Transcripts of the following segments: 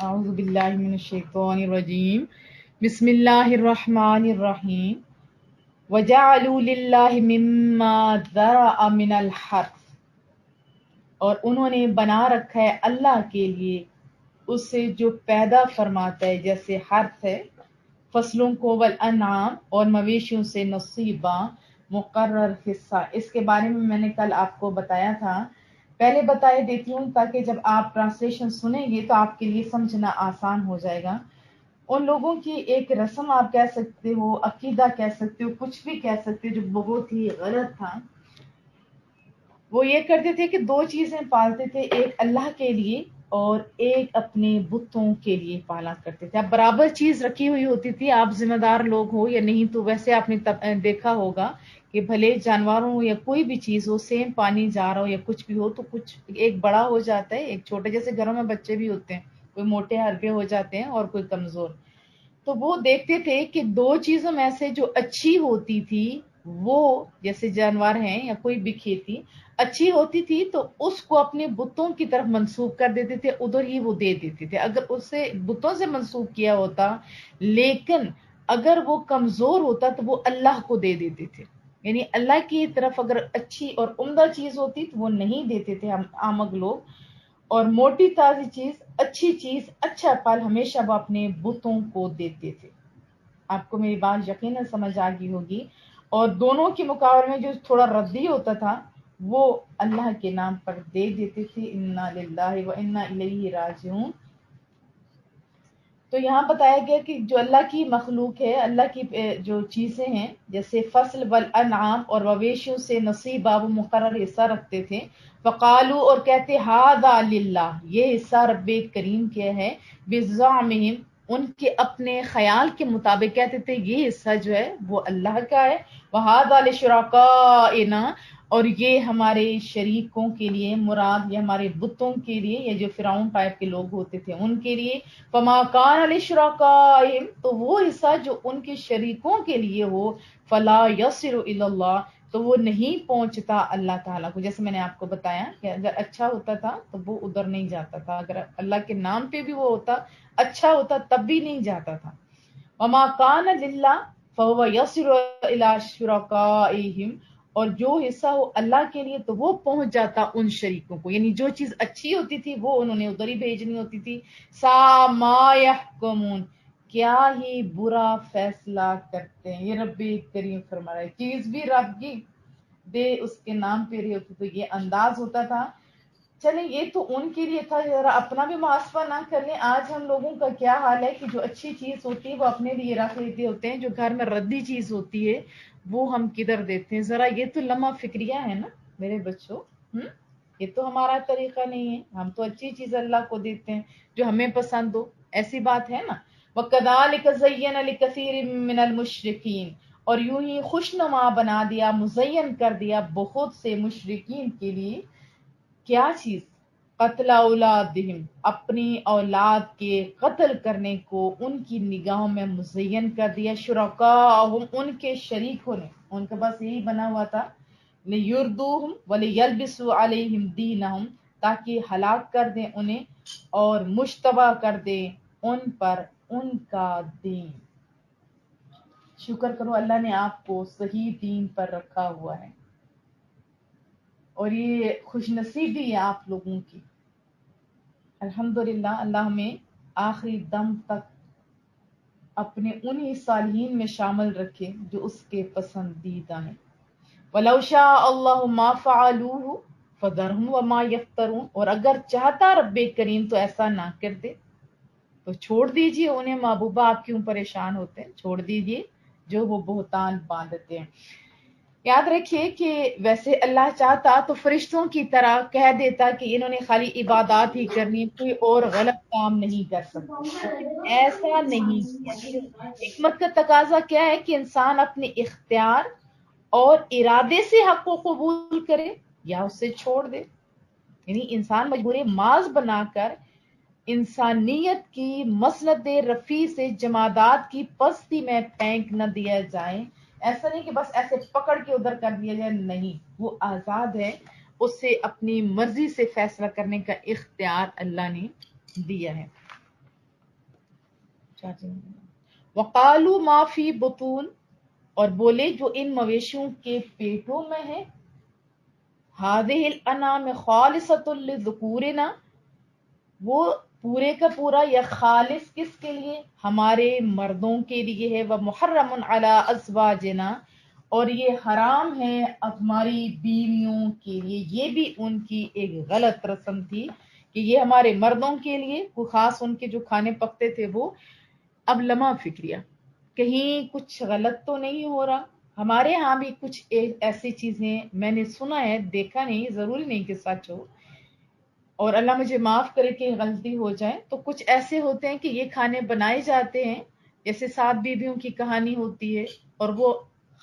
اعوذ باللہ من الشیطان الرجیم بسم اللہ الرحمن الرحیم وجعلوا للہ مما ذرأ من الحرث، اور انہوں نے بنا رکھا ہے اللہ کے لیے اس سے جو پیدا فرماتا ہے، جیسے حرث ہے فصلوں کو، والانعام اور مویشیوں سے، نصیبا مقرر حصہ۔ اس کے بارے میں نے کل آپ کو بتایا تھا، پہلے بتائے دیتی ہوں تاکہ جب آپ ٹرانسلیشن سنیں گے تو آپ کے لیے سمجھنا آسان ہو جائے گا۔ ان لوگوں کی ایک رسم آپ کہہ سکتے ہو، عقیدہ کہہ سکتے ہو، کچھ بھی کہہ سکتے ہو، جو بہت ہی غلط تھا۔ وہ یہ کرتے تھے کہ دو چیزیں پالتے تھے، ایک اللہ کے لیے اور ایک اپنے بتوں کے لیے پالا کرتے تھے۔ اب برابر چیز رکھی ہوئی ہوتی تھی، آپ ذمہ دار لوگ ہو یا نہیں تو ویسے آپ نے دیکھا ہوگا کہ بھلے جانوروں ہو یا کوئی بھی چیز ہو، سیم پانی جا رہا ہو یا کچھ بھی ہو تو کچھ ایک بڑا ہو جاتا ہے، ایک چھوٹے، جیسے گھروں میں بچے بھی ہوتے ہیں، کوئی موٹے ہربے ہو جاتے ہیں اور کوئی کمزور۔ تو وہ دیکھتے تھے کہ دو چیزوں میں سے جو اچھی ہوتی تھی وہ، جیسے جانور ہیں یا کوئی بھی کھیتی اچھی ہوتی تھی تو اس کو اپنے بتوں کی طرف منسوب کر دیتے تھے، ادھر ہی وہ دے دیتے تھے۔ اگر اسے بتوں سے منسوب کیا ہوتا، لیکن اگر وہ کمزور ہوتا تو وہ اللہ کو دے دیتے تھے، یعنی اللہ کی طرف اگر اچھی اور عمدہ چیز ہوتی تو وہ نہیں دیتے تھے ہم آمگ لوگ، اور موٹی تازی چیز، اچھی چیز، اچھا پھل ہمیشہ وہ اپنے بتوں کو دیتے تھے۔ آپ کو میری بات یقیناً سمجھ آ گئی ہوگی۔ اور دونوں کے مقابلے میں جو تھوڑا ردی ہوتا تھا وہ اللہ کے نام پر دے دیتے تھے، انا للہ و انا الیہ راجعون۔ تو یہاں بتایا گیا کہ جو اللہ کی مخلوق ہے، اللہ کی جو چیزیں ہیں، جیسے فصل والانعام اور مویشیوں سے نصیبہ، وہ مقرر حصہ رکھتے تھے۔ فقالو، اور کہتے، ھذا للہ، یہ حصہ رب کریم کے ہے، بزعمہم، ان کے اپنے خیال کے مطابق کہتے تھے یہ حصہ جو ہے وہ اللہ کا ہے، وھذا لشرکائنا، اور یہ ہمارے شریکوں کے لیے، مراد یہ ہمارے بتوں کے لیے، یا جو فرعون ٹائپ کے لوگ ہوتے تھے ان کے لیے، فما کان لشرکائہم، تو وہ حصہ جو ان کے شریکوں کے لیے ہو، فلا یصل الی اللہ، تو وہ نہیں پہنچتا اللہ تعالیٰ کو۔ جیسے میں نے آپ کو بتایا کہ اگر اچھا ہوتا تھا تو وہ ادھر نہیں جاتا تھا، اگر اللہ کے نام پہ بھی وہ ہوتا، اچھا ہوتا، تب بھی نہیں جاتا تھا۔ وما کان للہ فهو یصل الی شرکائہم، اور جو حصہ ہو اللہ کے لیے تو وہ پہنچ جاتا ان شریکوں کو، یعنی جو چیز اچھی ہوتی تھی وہ انہوں نے ادھر ہی بھیجنی ہوتی تھی۔ سا ما یحکمون، کیا ہی برا فیصلہ کرتے ہیں، یہ رب کریم فرما رہا ہے، چیز بھی رب کی دے اس کے نام پہ رہی ہوتی، تو یہ انداز ہوتا تھا۔ چلیں یہ تو ان کے لیے تھا، ذرا اپنا بھی محاسبہ نہ کر لیں۔ آج ہم لوگوں کا کیا حال ہے کہ جو اچھی چیز ہوتی ہے وہ اپنے لیے رکھ لیتے ہوتے ہیں، جو گھر میں ردی چیز ہوتی ہے وہ ہم کدھر دیتے ہیں؟ ذرا یہ تو لمحہ فکریہ ہے نا میرے بچوں، یہ تو ہمارا طریقہ نہیں ہے، ہم تو اچھی چیز اللہ کو دیتے ہیں جو ہمیں پسند ہو، ایسی بات ہے نا۔ وَكَذَلِكَ زَيَّنَ لِكَثِيرٍ مِّنَ الْمُشْرِكِينَ، اور یوں ہی خوشنما بنا دیا، مزین کر دیا بہت سے مشرکین کے لیے، کیا چیز؟ قتل اولادہم، اپنی اولاد کے قتل کرنے کو ان کی نگاہوں میں مزین کر دیا، شرکاءہم، ان کے شریکوں نے، ان کے پاس یہی بنا ہوا تھا، لیردوہم ولیلبسوا علیہم دینہم، تاکہ ہلاک کر دیں انہیں اور مشتبہ کر دیں ان پر ان کا دین۔ شکر کرو اللہ نے آپ کو صحیح دین پر رکھا ہوا ہے، اور یہ خوش نصیبی ہے آپ لوگوں کی۔ الحمدللہ، اللہ ہمیں آخری دم تک اپنے انہی صالحین میں شامل رکھے جو اس کے پسندیدہ ہیں۔ وَلَوْ شَاءَ اللَّهُ مَا فَعَلُوهُ فَذَرْهُمْ وَمَا يَفْتَرُونَ، اور اگر چاہتا رب کریم تو ایسا نہ کر دے، تو چھوڑ دیجئے انہیں، محبوبہ آپ کیوں پریشان ہوتے ہیں، چھوڑ دیجئے جو وہ بہتان باندھتے ہیں۔ یاد رکھیے کہ ویسے اللہ چاہتا تو فرشتوں کی طرح کہہ دیتا کہ انہوں نے خالی عبادات ہی کرنی، کوئی اور غلط کام نہیں کر سکتے، لیکن ایسا نہیں کیا۔ حکمت کا تقاضا کیا ہے کہ انسان اپنے اختیار اور ارادے سے حق کو قبول کرے یا اسے چھوڑ دے، یعنی انسان مجبور معاذ بنا کر انسانیت کی مسند رفیع سے جمادات کی پستی میں پھینک نہ دیا جائے۔ ایسا نہیں کہ بس ایسے پکڑ کے ادھر کر دیا جائے، نہیں، وہ آزاد ہے، اسے اپنی مرضی سے فیصلہ کرنے کا اختیار اللہ نے دیا ہے۔ وقالو ما فی بطون، اور بولے جو ان مویشیوں کے پیٹوں میں ہے، ہذہ الانعام خالصۃ لذکورنا، وہ پورے کا پورا یا خالص کس کے لیے، ہمارے مردوں کے لیے ہے، وہ محرم علی ازواجنا، اور یہ حرام ہے ہماری بیویوں کے لیے۔ یہ بھی ان کی ایک غلط رسم تھی کہ یہ ہمارے مردوں کے لیے، وہ خاص ان کے جو کھانے پکتے تھے وہ۔ اب لمحہ فکریہ کہیں کچھ غلط تو نہیں ہو رہا؟ ہمارے ہاں بھی کچھ ایسی چیزیں میں نے سنا ہے، دیکھا نہیں، ضروری نہیں کہ سچ ہو، اور اللہ مجھے معاف کرے کہ غلطی ہو جائے، تو کچھ ایسے ہوتے ہیں کہ یہ کھانے بنائے جاتے ہیں، جیسے 7 بیویوں کی کہانی ہوتی ہے، اور وہ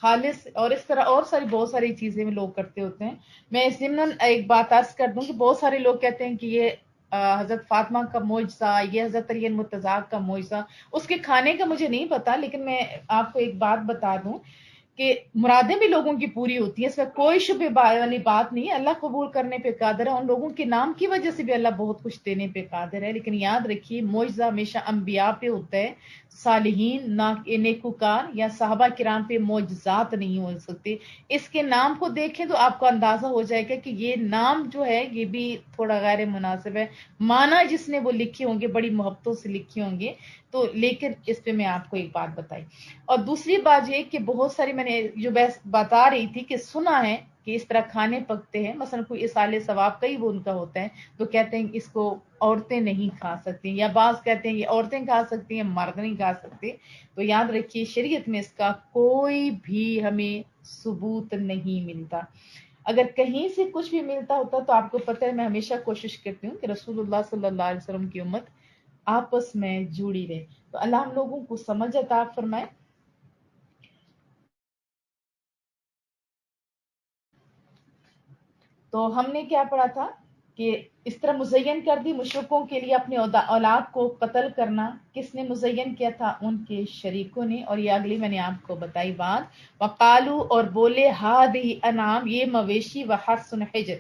خالص، اور اس طرح اور ساری بہت ساری چیزیں لوگ کرتے ہوتے ہیں۔ میں اس ضمن ایک بات عرض کر دوں کہ بہت سارے لوگ کہتے ہیں کہ یہ حضرت فاطمہ کا معجزہ، یہ حضرت علی المرتضیٰ کا معجزہ، اس کے کھانے کا مجھے نہیں پتا، لیکن میں آپ کو ایک بات بتا دوں کہ مرادیں بھی لوگوں کی پوری ہوتی ہیں، اس میں کوئی شبہ والی بات نہیں ہے، اللہ قبول کرنے پہ قادر ہے، ان لوگوں کے نام کی وجہ سے بھی اللہ بہت کچھ دینے پہ قادر ہے، لیکن یاد رکھیے معجزہ ہمیشہ انبیاء پہ ہوتا ہے، صالحین، نیکوکار یا صحابہ کرام پہ معجزات نہیں ہو سکتے۔ اس کے نام کو دیکھیں تو آپ کو اندازہ ہو جائے گا کہ یہ نام جو ہے یہ بھی تھوڑا غیر مناسب ہے، معنی جس نے وہ لکھے ہوں گے بڑی محبتوں سے لکھے ہوں گے، تو لیکن اس پہ میں آپ کو ایک بات بتائی۔ اور دوسری بات یہ کہ بہت ساری میں نے جو بس بتا رہی تھی کہ سنا ہے کہ اس طرح کھانے پکتے ہیں، مثلا کوئی اصال ثواب کئی وہ ان کا ہوتا ہے، تو کہتے ہیں اس کو عورتیں نہیں کھا سکتی، یا بعض کہتے ہیں یہ عورتیں کھا سکتی ہیں مرد نہیں کھا سکتے۔ تو یاد رکھیے شریعت میں اس کا کوئی بھی ہمیں ثبوت نہیں ملتا۔ اگر کہیں سے کچھ بھی ملتا ہوتا تو آپ کو پتہ ہے میں ہمیشہ کوشش کرتی ہوں کہ رسول اللہ صلی اللہ علیہ وسلم کی امت آپس میں جڑی رہے۔ تو اللہ ہم لوگوں کو سمجھ عطا فرمائے۔ تو ہم نے کیا پڑھا تھا کہ اس طرح مزین کر دی مشرکوں کے لیے اپنے اولاد کو قتل کرنا، کس نے مزین کیا تھا؟ ان کے شریکوں نے، اور یہ اگلی میں نے آپ کو بتائی بات، وقالو، اور بولے، ہذہ انعام، یہ مویشی، وحرث حجر،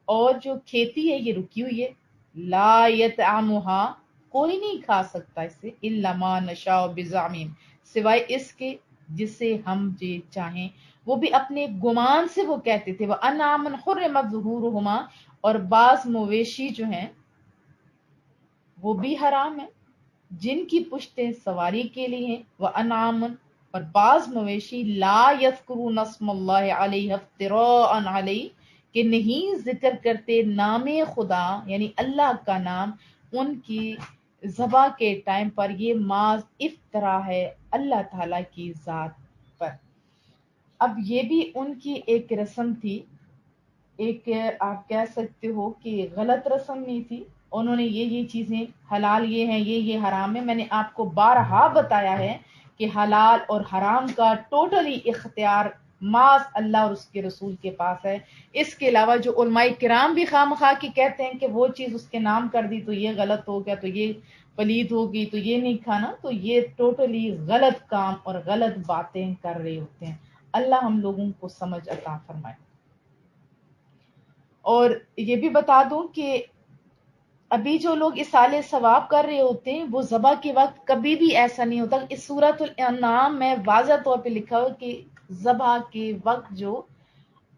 اور جو کھیتی ہے یہ رکی ہوئی ہے، لا یطعمھا، کوئی نہیں کھا سکتا اسے، الا ما نشاء بزعمہم، سوائے اس کے جسے ہم جی چاہیں۔ وہ بھی اپنے گمان سے وہ کہتے تھے، وہ انعام حرمت ظہورہما، اور بعض مویشی جو ہیں وہ بھی حرام ہیں جن کی پشتیں سواری کے لیے ہیں، وہ انعام، اور بعض مویشی لا یذکرون اسم اللہ علیہ افتراء علیہ، کہ نہیں ذکر کرتے نام خدا یعنی اللہ کا نام ان کی ذبح کے ٹائم پر، یہ محض افطرا ہے اللہ تعالی کی ذات پر۔ اب یہ بھی ان کی ایک رسم تھی، ایک آپ کہہ سکتے ہو کہ غلط رسم نہیں تھی، انہوں نے یہ چیزیں حلال یہ ہیں، یہ حرام ہے۔ میں نے آپ کو بارہا بتایا ہے کہ حلال اور حرام کا ٹوٹلی اختیار محض اللہ اور اس کے رسول کے پاس ہے۔ اس کے علاوہ جو علماء کرام بھی خواہ مخواہ کی کہتے ہیں کہ وہ چیز اس کے نام کر دی تو یہ غلط ہو گیا، تو یہ پلید ہوگی، تو یہ نہیں کھانا، تو یہ ٹوٹلی غلط کام اور غلط باتیں کر رہے ہوتے ہیں۔ اللہ ہم لوگوں کو سمجھ عطا فرمائے۔ اور یہ بھی بتا دوں کہ ابھی جو لوگ اصالِ ثواب کر رہے ہوتے ہیں وہ ذبح کے وقت کبھی بھی ایسا نہیں ہوتا۔ اس سورۃ الانعام میں واضح طور پہ لکھا ہو کہ ذبح کے وقت جو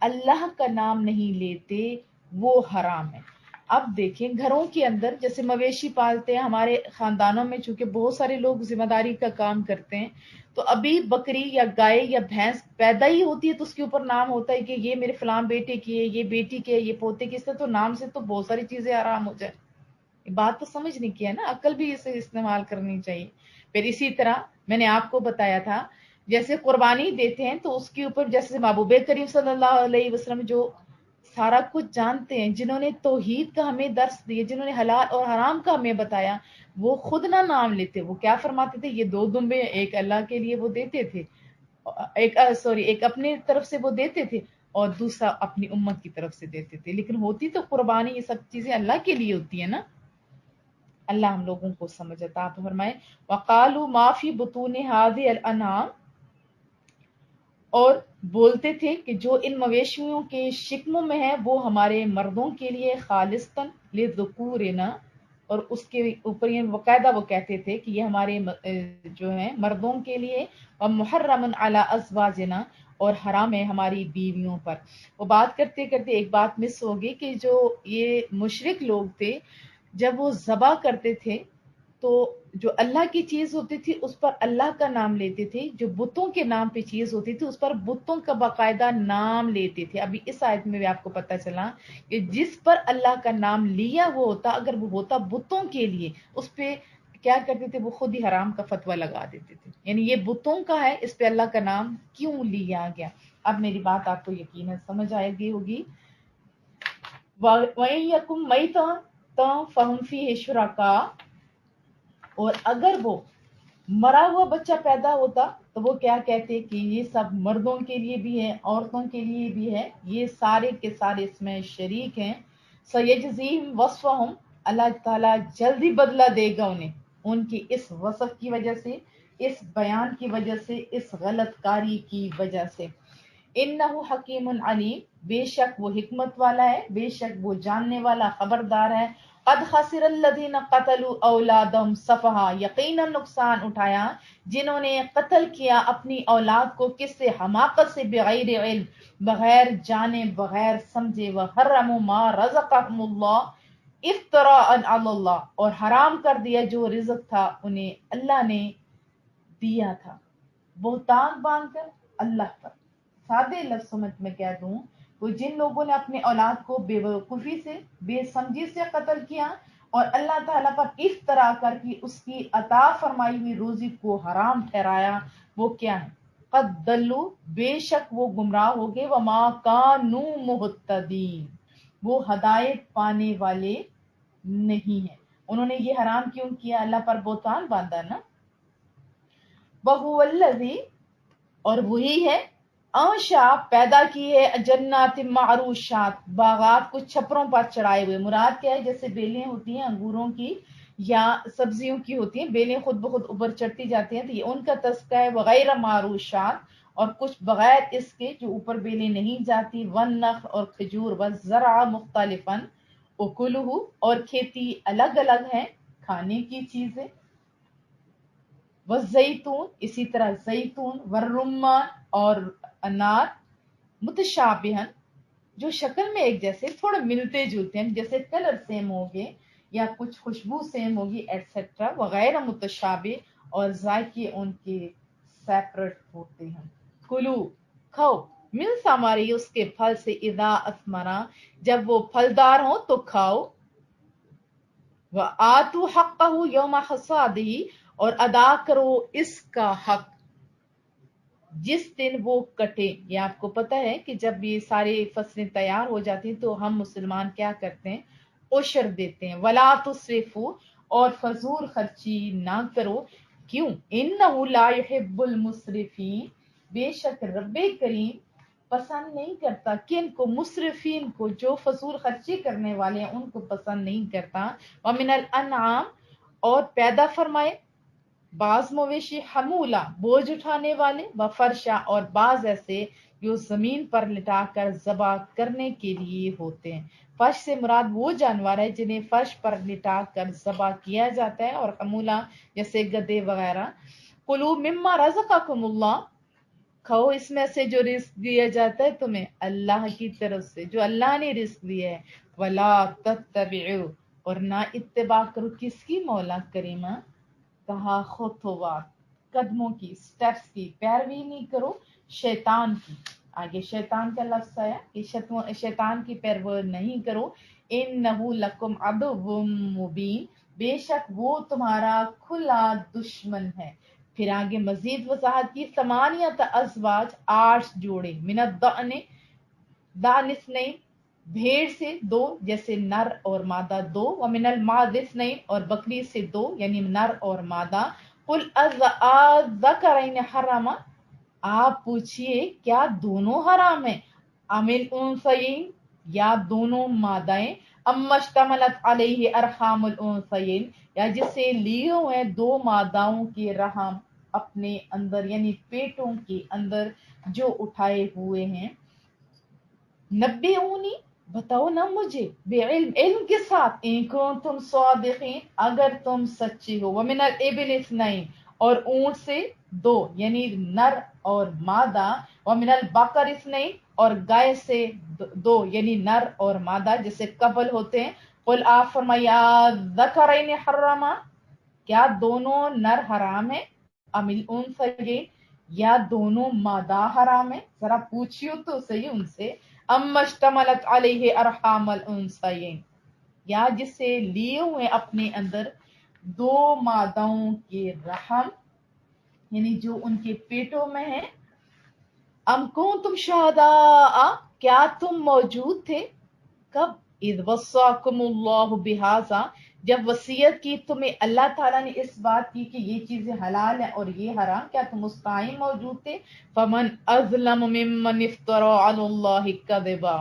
اللہ کا نام نہیں لیتے وہ حرام ہے۔ اب دیکھیں گھروں کے اندر جیسے مویشی پالتے ہیں، ہمارے خاندانوں میں چونکہ بہت سارے لوگ ذمہ داری کا کام کرتے ہیں، تو ابھی بکری یا گائے یا بھینس پیدا ہی ہوتی ہے تو اس کے اوپر نام ہوتا ہے کہ یہ میرے فلاں بیٹے کی ہے، یہ بیٹی کی ہے، یہ پوتے کی، اس سے تو نام سے تو بہت ساری چیزیں آرام ہو جائے۔ بات تو سمجھنے کی ہے نا، عقل بھی اسے استعمال کرنی چاہیے۔ پھر اسی طرح میں نے آپ کو بتایا تھا جیسے قربانی دیتے ہیں تو اس کے اوپر جیسے محبوب کریم صلی اللہ علیہ وسلم جو سارا کچھ جانتے ہیں، جنہوں نے توحید کا ہمیں درس دیے، جنہوں نے حلال اور حرام کا ہمیں بتایا، وہ خود نہ نام لیتے، وہ کیا فرماتے تھے؟ یہ 2 دمبے ایک اللہ کے لیے وہ دیتے تھے، ایک اپنی طرف سے وہ دیتے تھے اور دوسرا اپنی امت کی طرف سے دیتے تھے، لیکن ہوتی تو قربانی یہ سب چیزیں اللہ کے لیے ہوتی ہیں نا۔ اللہ ہم لوگوں کو سمجھ عطا فرمائے۔ وقالوا ما فی بطون هذه الانعام، اور بولتے تھے کہ جو ان مویشیوں کے شکموں میں ہے وہ ہمارے مردوں کے لیے خالصتاً للذکورنا، اور اس کے اوپر یہ باقاعدہ وہ کہتے تھے کہ یہ ہمارے جو ہیں مردوں کے لیے، اور محرم علی ازواجنا، اور حرام ہے ہماری بیویوں پر۔ وہ بات کرتے کرتے ایک بات مس ہوگی کہ جو یہ مشرک لوگ تھے جب وہ ذبح کرتے تھے تو جو اللہ کی چیز ہوتی تھی اس پر اللہ کا نام لیتے تھے، جو بتوں کے نام پہ چیز ہوتی تھی اس پر بتوں کا باقاعدہ نام لیتے تھے۔ ابھی اس آیت میں بھی آپ کو پتہ چلا کہ جس پر اللہ کا نام لیا وہ ہوتا، اگر وہ ہوتا بتوں کے لیے، اس پہ کیا کرتے تھے، وہ خود ہی حرام کا فتویٰ لگا دیتے تھے۔ یعنی یہ بتوں کا ہے، اس پہ اللہ کا نام کیوں لیا گیا؟ اب میری بات آپ کو یقیناً سمجھ آئے گی ہوگی۔ وَإِن يَكُن مَيْتًا فَهُمْ فِيهِ شُرَكَاءُ، اور اگر وہ مرا ہوا بچہ پیدا ہوتا تو وہ کیا کہتے کہ یہ سب مردوں کے لیے بھی ہے، عورتوں کے لیے بھی ہے، یہ سارے کے سارے اس میں شریک ہیں۔ سَيَجْزِيهِمْ وَصْفَهُمْ، اللہ تعالیٰ جلدی بدلہ دے گا انہیں ان کی اس وصف کی وجہ سے، اس بیان کی وجہ سے، اس غلط کاری کی وجہ سے۔ انہ حکیم علیم، بے شک وہ حکمت والا ہے، بے شک وہ جاننے والا خبردار ہے۔ قد خسر الذین قتلوا اولادہم سفہا، یقیناً نقصان اٹھایا جنہوں نے قتل کیا اپنی اولاد کو، کس سے؟ حماقت سے، بغیر علم، بغیر جانے، بغیر سمجھے۔ وحرموا ما رزقہم اللہ افتراء علی اللہ، اور حرام کر دیا جو رزق تھا انہیں اللہ نے دیا تھا بہتان باندھ کر اللہ پر۔ سادے لفظوں میں کہہ دوں، وہ جن لوگوں نے اپنے اولاد کو بے وقوفی سے، بے سمجھی سے قتل کیا اور اللہ تعالیٰ پر افترا کر کے اس کی عطا فرمائی ہوئی روزی کو حرام ٹھہرایا، وہ کیا ہے؟ قد دلوا، بے شک وہ گمراہ ہو گئے، وما کانوا مہتدین، وہ ہدایت پانے والے نہیں ہیں۔ انہوں نے یہ حرام کیوں کیا؟ اللہ پر بہتان باندھا نا۔ وَهُوَ الَّذِي، اور وہی ہے، انشا پیدا کی ہے، جنات معروشات، باغات کو چھپروں پر چڑھائے ہوئے۔ مراد کیا ہے؟ جیسے بیلیں ہوتی ہیں انگوروں کی یا سبزیوں کی ہوتی ہیں، بیلیں خود بخود اوپر چڑھتی جاتی ہیں، تو یہ ان کا تذکرہ ہے۔ وغیرہ معروشات، اور کچھ بغیر اس کے جو اوپر بیلیں نہیں جاتی، والنخل، اور کھجور، والزرع مختلفاً اکلہ، اور کھیتی الگ الگ ہے کھانے کی چیزیں، والزیتون، اسی طرح زیتون، والرمان، اور انار، متشابہن، جو شکل میں ایک جیسے تھوڑے ملتے جلتے ہیں، جیسے کلر سیم ہوگے یا کچھ خوشبو سیم ہوگی ایٹسٹرا، وغیرہ متشابہ، اور ذائقے ان کے سیپریٹ ہوتے ہیں۔ کلو، کھاؤ، من ثمرہ، اس کے پھل سے، اذا اثمرا، جب وہ پھلدار ہوں تو کھاؤ۔ وآتوا حقہ یوم حصادہ، اور ادا کرو اس کا حق جس دن وہ کٹے۔ یہ آپ کو پتہ ہے کہ جب یہ ساری فصلیں تیار ہو جاتی ہیں تو ہم مسلمان کیا کرتے ہیں؟ عشر دیتے ہیں۔ ولا تسرفوا، اور فضول خرچی نہ کرو۔ کیوں؟ انہ لا يحب المسرفین، بے شک رب کریم پسند نہیں کرتا کن کو؟ مسرفین کو، جو فضول خرچی کرنے والے ہیں ان کو پسند نہیں کرتا۔ ومن الانعام، اور پیدا فرمائے بعض مویشی، حمولہ، بوجھ اٹھانے والے، وفرشا، اور بعض ایسے جو زمین پر لٹا کر ذبح کرنے کے لیے ہوتے ہیں۔ فرش سے مراد وہ جانور ہے جنہیں فرش پر لٹا کر ذبح کیا جاتا ہے، اور حمولہ جیسے گدھے وغیرہ۔ کلوا مما رزقکم اللہ، کھاؤ اس میں سے جو رزق دیا جاتا ہے تمہیں اللہ کی طرف سے، جو اللہ نے رزق دیا ہے۔ ولا تتبعوا، اور نہ اتباع کرو کس کی؟ مولا کریمہ، کہا خطوات، قدموں کی، سٹیپس کی، پیروی نہیں کرو شیطان کی۔ آگے شیطان کا لفظ آیا کہ شیطان کی پیروی نہیں کرو۔ انہ لکم عدو مبین، بے شک وہ تمہارا کھلا دشمن ہے۔ پھر آگے مزید وضاحت کی، ثمانیۃ ازواج، 8 جوڑے، من الضأن، دان اثنین، بھیڑ سے 2 جیسے نر اور مادہ 2، ومن الماعز اثنین، اور بکری سے 2 یعنی نر اور مادہ۔ قل الذکرین حرم، آپ پوچھئے کیا دونوں حرام ہیں؟ ام الانثیین، یا دونوں مادائیں؟ ام اشتملت علیہ ارحام الانثیین، یا جسے لیے ہوئے 2 ماداؤں کے رحم اپنے اندر، یعنی پیٹوں کے اندر جو اٹھائے ہوئے ہیں۔ نبئونی، بتاؤ نا مجھے بعلم، علم کے ساتھ، ان کنتم صادقین، اگر تم سچے ہو، ومن الابل اثنین، اور اونٹ سے دو یعنی نر اور مادہ، ومن البقر اثنین، اور گائے سے دو یعنی نر اور مادہ جسے قبل ہوتے ہیں، قل آپ فرمائیے ذکرین حرما، کیا دونوں نر حرام ہے، ام الانثیین، یا دونوں مادہ حرام ہے، ذرا پوچھیو تو صحیح ان سے، ام اشتملت علیہ ارحام الانثیین، یا جسے لیے ہوئے اپنے اندر دو ماداؤں کے رحم، یعنی جو ان کے پیٹوں میں ہے، ام کنتم شہداء، کیا تم موجود تھے، کب، اذ وصاکم اللہ بہذا، جب وصیت کی تمہیں اللہ تعالیٰ نے اس بات کی کہ یہ چیزیں حلال ہیں اور یہ حرام، کیا تم اس ٹائم موجود تھے، فمن اظلم ممن افترى علی اللہ کذبا،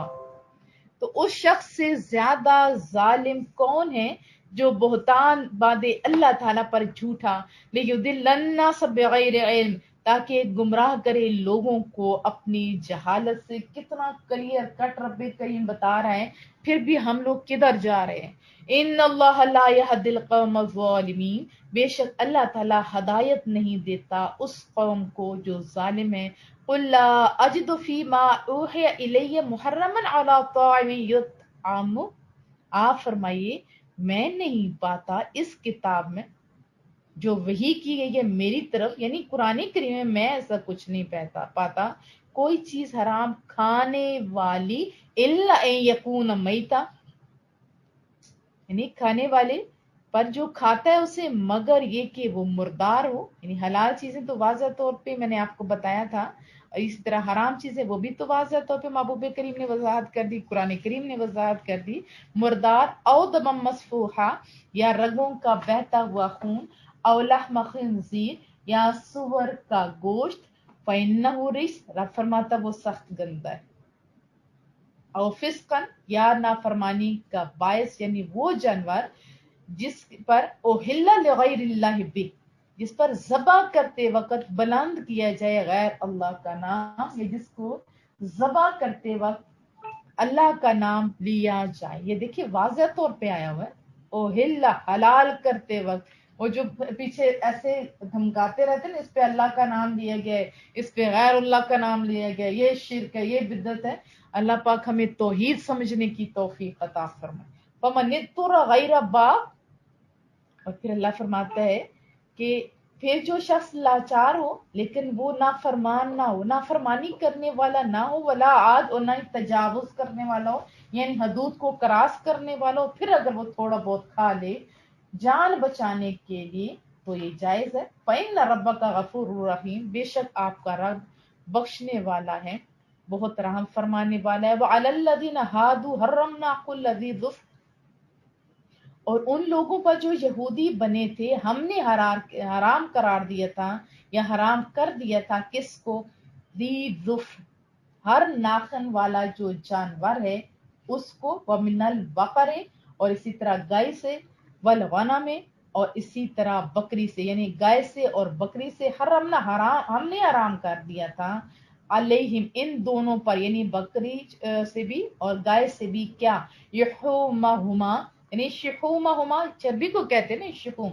تو اس شخص سے زیادہ ظالم کون ہے جو بہتان باندھے اللہ تعالیٰ پر جھوٹا، لیضل الناس بغیر علم، تاکہ گمراہ کرے لوگوں کو اپنی جہالت سے۔ کتنا کلیئر کٹ رب کریم بتا رہا ہے، پھر بھی ہم لوگ کدھر جا رہے ہیں۔ ان اللہ لا یہدی القوم الظالمین، بے شک اللہ تعالیٰ ہدایت نہیں دیتا اس قوم کو جو ظالم ہے۔ قل لا اجد فیما اوحی الی محرما علی طاعم یطعم، آپ فرمائیے میں نہیں پاتا اس کتاب میں جو وحی کی گئی ہے میری طرف، یعنی قرآن کریم میں میں ایسا کچھ نہیں پاتا کوئی چیز حرام کھانے والی، الا ان یکون میتا، یعنی کھانے والے پر جو کھاتا ہے اسے مگر یہ کہ وہ مردار ہو، یعنی حلال چیزیں تو واضح طور پہ میں نے آپ کو بتایا تھا، اور اسی طرح حرام چیزیں وہ بھی تو واضح طور پہ محبوب کریم نے وضاحت کر دی، قرآن کریم نے وضاحت کر دی، مردار، او دم مسفوحا، یا رگوں کا بہتا ہوا خون، او لحم خنزیر، یا سور کا گوشت، فإنہ رجس، رب فرماتا وہ سخت گندہ ہے، او فسقن، یا نافرمانی کا باعث، یعنی وہ جانور جس پر اوہلا لغیر اللہ بھی، جس پر ذبح کرتے وقت بلند کیا جائے غیر اللہ کا نام، یا جس کو ذبح کرتے وقت اللہ کا نام لیا جائے، یہ دیکھیے واضح طور پہ آیا ہوا ہے، اوہلا حلال کرتے وقت، وہ جو پیچھے ایسے دھمکاتے رہتے نا اس پہ اللہ کا نام لیا گیا ہے، اس پہ غیر اللہ کا نام لیا گیا ہے، یہ شرک ہے، یہ بدعت ہے، اللہ پاک ہمیں توحید سمجھنے کی توفیق عطا فرمائے۔ فمن اضطر غیر باغ، اور پھر اللہ فرماتا ہے کہ پھر جو شخص لاچار ہو لیکن وہ نافرمان نہ ہو، نافرمانی کرنے والا نہ ہو، ولا عاد، اور نہ ہی تجاوز کرنے والا ہو، یعنی حدود کو کراس کرنے والا ہو، پھر اگر وہ تھوڑا بہت کھا لے جان بچانے کے لیے تو یہ جائز ہے۔ فإن ربک غفور رحیم، بے شک آپ کا رب بخشنے والا ہے، بہت رحم فرمانے والا ہے۔ وعلی الذین ہادوا حرمنا کل ذی ظفر، اور ان لوگوں پر جو یہودی بنے تھے ہم نے حرام قرار دیا تھا یا حرام کر دیا تھا، کس کو، ذی ظفر، ہر ناخن والا جو جانور ہے اس کو، ومن البقر، اور اسی طرح گائے سے، والغنم، اور اسی طرح بکری سے، یعنی گائے سے اور بکری سے، حرمنا حرام، ہم نے حرام کر دیا تھا، علیہم، ان دونوں پر، یعنی بکری سے بھی اور گائے سے بھی، کیا، یحومہما، یعنی شحومہما، چربی کو کہتے ہیں نا شحوم،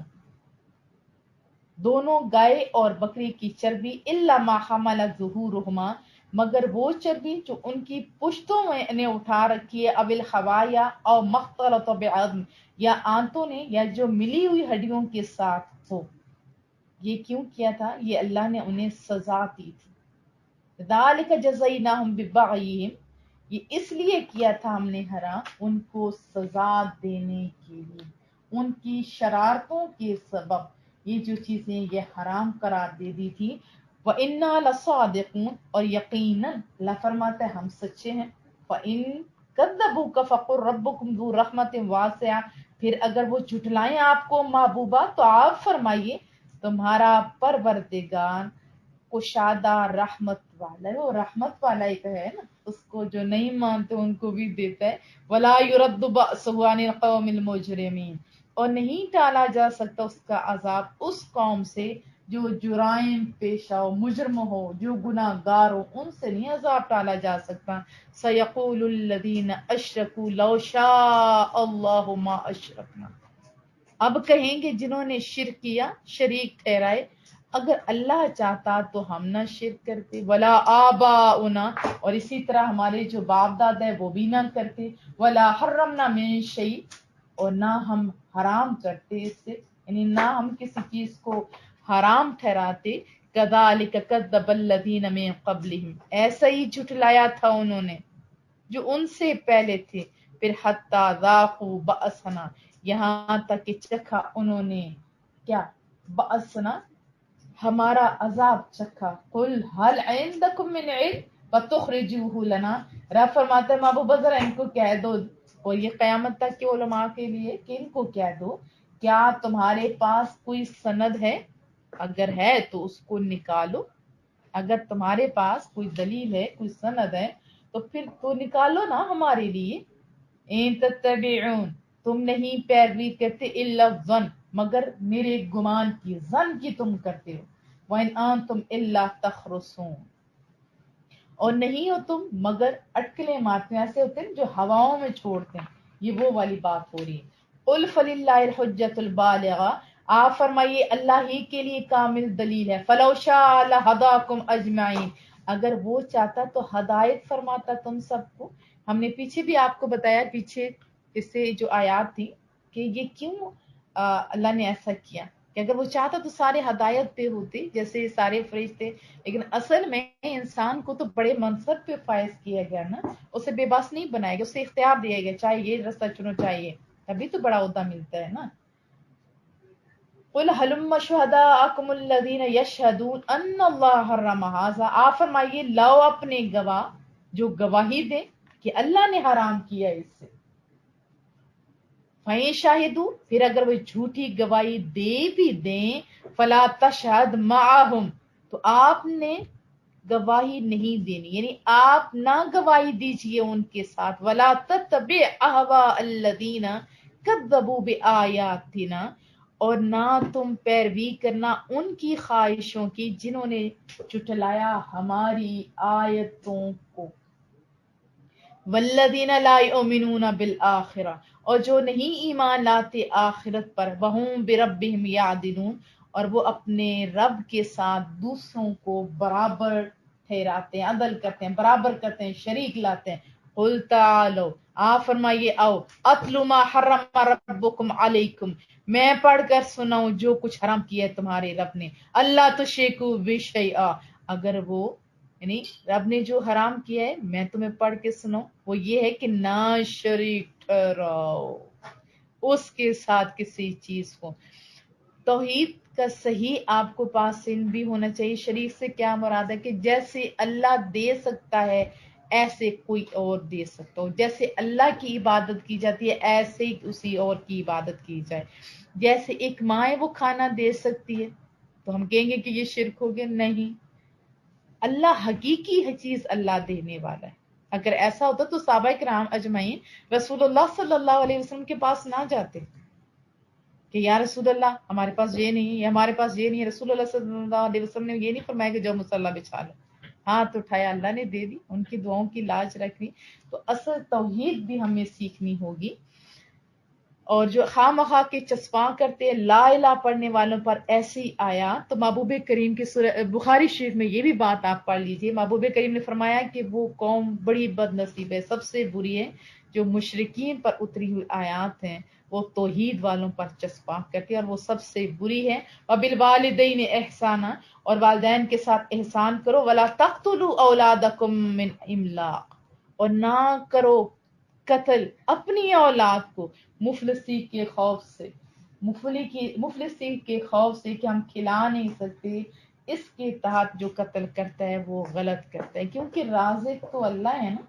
دونوں گائے اور بکری کی چربی، الا ما حملت ظہورہما، مگر وہ چربی جو ان کی پشتوں میں نے اٹھا رکھی ہے، اول خوایا او مختلط بعظم، یا آنتوں نے یا جو ملی ہوئی ہڈیوں کے ساتھ ہو۔ یہ کیوں کیا تھا، یہ اللہ نے انہیں سزا دی تھی، ذالک جزیناہم ببغیہم، یہ اس لیے کیا تھا ہم نے حرام ان کو سزا دینے کے لیے، ان کی شرارتوں کے سبب یہ جو چیزیں یہ حرام قرار دے دی تھی۔ وَإِنَّا لَصَادِقُونَ، اور یقیناً اللہ فرماتا ہے ہم سچے ہیں۔ فَإِن كَذَّبُوكَ فَقُلْ رَبُّكُمْ ذُو رَحْمَةٍ وَاسِعَةٍ، پھر اگر وہ جھٹلائیں آپ کو محبوبہ تو آپ فرمائیے تمہارا پروردگار کشادہ رحمت والا ہے، وہ رحمت والا ایک ہے نا، اس کو جو نہیں مانتے ان کو بھی دیتا ہے۔ ولا يرد بأسه عن القوم المجرمین، اور نہیں ٹالا جا سکتا اس کا عذاب اس قوم سے جو جرائم پیشہ ہو، مجرم ہو، جو گناہ گار ہو، ان سے نہیں عذاب ٹالا جا سکتا. سَيَقُولُ الَّذِينَ أَشْرَكُوا لَوْ شَاءَ اللَّهُ مَا أَشْرَكْنَا. اب کہیں گے جنہوں نے شرک کیا، شریک ٹھہرائے، اگر اللہ چاہتا تو ہم نہ شرک کرتے، ولا آباؤنا، اور اسی طرح ہمارے جو باپ دادا ہے وہ بھی نہ کرتے، ولا حرمنا من شیء، اور نہ ہم حرام کرتے اس سے، یعنی نہ ہم کسی چیز کو حرام ٹھہراتے. کذالک کذب الذین من قبلہم، ایسا ہی جھٹلایا تھا انہوں نے جو ان سے پہلے تھے. پھر حتی ذاقوا بأسنا، یہاں تک کہ چکھا انہوں نے کیا، بأسنا، ہمارا عذاب چکھا. قل هل عندکم من علم فتخرجوه لنا، رب فرماتے ہیں محبوب ذرا ان کو کہہ دو، اور یہ قیامت تک کے علماء کے لیے کہ ان کو کہہ دو، کیا تمہارے پاس کوئی سند ہے؟ اگر ہے تو اس کو نکالو، اگر تمہارے پاس کوئی دلیل ہے، کوئی سند ہے، تو پھر تو نکالو نا ہمارے لیے. ان تتبعون، تم نہیں پیروی کرتے، الا الظن، مگر میرے گمان کی، ظن کی تم کرتے ہو. وَإِنْ أَنْتُمْ إِلَّا تَخْرُصُونَ، اور نہیں ہو تم مگر اٹکلیں مارتے ہیں، ایسے ہوتے ہیں جو ہواؤں میں چھوڑتے ہیں، یہ وہ والی بات ہو رہی ہے. قُلْ فَلِلَّهِ الْحُجَّةُ الْبَالِغَةُ، آپ فرمائیے اللہ ہی کے لیے کامل دلیل ہے. فَلَوْ شَاءَ لَهَدَاكُمْ أَجْمَعِينَ، اگر وہ چاہتا تو ہدایت فرماتا تم سب کو. ہم نے پیچھے بھی آپ کو بتایا، پیچھے اس سے جو آیات تھی، کہ یہ کیوں اللہ نے ایسا کیا، کہ اگر وہ چاہتا تو سارے ہدایت پہ ہوتے جیسے سارے فرشتے، لیکن اصل میں انسان کو تو بڑے منصب پہ فائز کیا گیا نا، اسے بے بس نہیں بنایا گیا، اسے اختیار دیا گیا، چاہے یہ رستہ چنو چاہیے، تبھی تو بڑا عہدہ ملتا ہے نا. قُلْ هَلُمَّ شُهَدَاءَكُمُ الَّذِينَ يَشْهَدُونَ أَنَّ اللَّهَ حَرَّمَ هَٰذَا، آپ فرمائیے لاؤ اپنے گواہ جو گواہی دیں کہ اللہ نے حرام کیا اس سے. فَإِن شَهِدُوا، پھر اگر وہ جھوٹی گواہی دے بھی دیں، فَلَا تَشْهَدْ مَعَهُمْ، تو آپ نے گواہی نہیں دینی، یعنی آپ نہ گواہی دیجیے ان کے ساتھ. وَلَا تَتَّبِعْ أَهْوَاءَ الَّذِينَ كَذَّبُوا بِآيَاتِنَا، اور نہ تم پیروی کرنا ان کی خواہشوں کی جنہوں نے جھٹلایا ہماری آیتوں کو. والذین لا یؤمنون بالآخرہ، اور جو نہیں ایمان لاتے آخرت پر. وہم بربہم یعدلون، اور وہ اپنے رب کے ساتھ دوسروں کو برابر ٹھہراتے ہیں، عدل کرتے ہیں، برابر کرتے ہیں، شریک لاتے ہیں. قل تعالوا، آپ فرمائیے آؤ، اتلو ما حرم ربکم علیکم، میں پڑھ کر سناؤں جو کچھ حرام کیا ہے تمہارے رب نے. اللہ تشرکوا بشیئا، اگر وہ، یعنی رب نے جو حرام کیا ہے میں تمہیں پڑھ کے سناؤں، وہ یہ ہے کہ نہ شریک ٹھہراؤ اس کے ساتھ کسی چیز کو. توحید کا صحیح آپ کو پاس علم بھی ہونا چاہیے. شریف سے کیا مراد ہے کہ جیسے اللہ دے سکتا ہے ایسے کوئی اور دے سکتا ہو، جیسے اللہ کی عبادت کی جاتی ہے ایسے ہی اسی اور کی عبادت کی جائے. جیسے ایک ماں ہے وہ کھانا دے سکتی ہے تو ہم کہیں گے کہ یہ شرک ہو گیا؟ نہیں، اللہ حقیقی چیز اللہ دینے والا ہے. اگر ایسا ہوتا تو صحابہ کرام اجمعین رسول اللہ صلی اللہ علیہ وسلم کے پاس نہ جاتے کہ یا رسول اللہ ہمارے پاس یہ نہیں ہے، ہمارے پاس یہ نہیں ہے. رسول اللہ صلی اللہ علیہ وسلم نے یہ نہیں فرمایا کہ جو مصلی بچھا لو، ہاتھ اٹھایا اللہ نے دے دی، ان کی دعاؤں کی لاج رکھنی. تو اصل توحید بھی ہمیں سیکھنی ہوگی. اور جو خواہ مخواہ کے چسپاں کرتے ہیں لا الہ پڑھنے والوں پر ایسی آیا، تو محبوب کریم کی بخاری شریف میں یہ بھی بات آپ پڑھ لیجئے. محبوب کریم نے فرمایا کہ وہ قوم بڑی بد نصیب ہے، سب سے بری ہے جو مشرکین پر اتری ہوئی آیات ہیں وہ توحید والوں پر چسپاں کرتی ہے، اور وہ سب سے بری ہے. وبالوالدین احسانا، اور والدین کے ساتھ احسان کرو. ولا تقتلوا اولادکم من املاق، اور نہ کرو قتل اپنی اولاد کو مفلسی کے خوف سے، مفلسی کے خوف سے کہ ہم کھلا نہیں سکتے. اس کے تحت جو قتل کرتا ہے وہ غلط کرتا ہے، کیونکہ رازق تو اللہ ہے نا.